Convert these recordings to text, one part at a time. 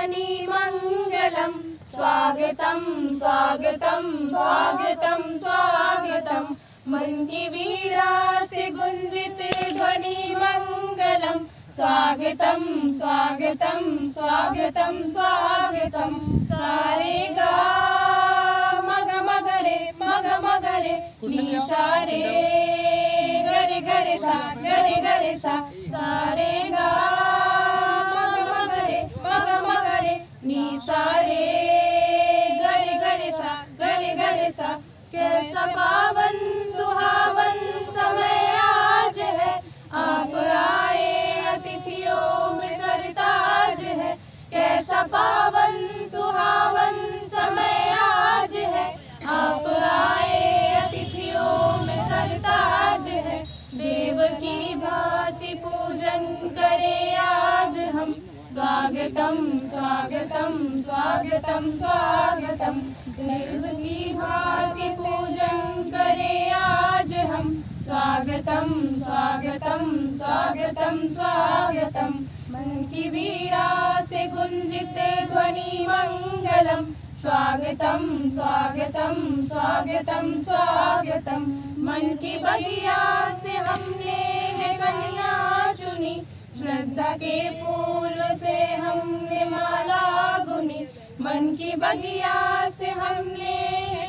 ध्वनि मंगलम। स्वागतम स्वागतम स्वागतम स्वागतम, मन की वीणा से गुंजित ध्वनि मंगलम। स्वागतम स्वागतम स्वागतम स्वागतम, सारे गा मग मगरे मग मगरे नी सारे गरे गरे सा गरे गरे सा, सारे गा मग मगरे नी सारे गरे गरे सा गरे गरे सा। कैसा पावन सुहावन समय आज है, आप आए अतिथियों में सरताज है। कैसा पावन सुहावन समय आज है, आप आए अतिथियों में सरताज है। देव की भांति पूजन करें आज हम। स्वागतम स्वागतम स्वागतम स्वागतम, देव की भांति पूजन करें आज हम। स्वागतम स्वागतम स्वागतम स्वागतम, मन की वीणा से गुंजित ध्वनि मंगलम। स्वागतम स्वागतम स्वागतम स्वागतम, मन की बगिया से हमने कलियां चुनी। श्रद्धा के फूल से हमने माला बुनी। मन की बगिया से हमने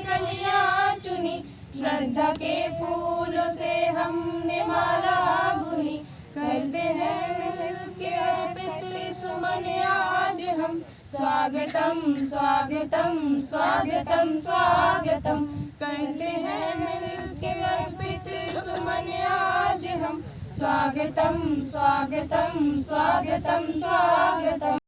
कलियां चुनी। श्रद्धा के फूल से हमने माला बुनी। करते हैं मिल के अर्पित सुमन आज हम। स्वागतम स्वागतम स्वागतम स्वागतम, करते हैं मिल के अर्पित सुमन आज हम। स्वागतम स्वागतम स्वागतम स्वागतम।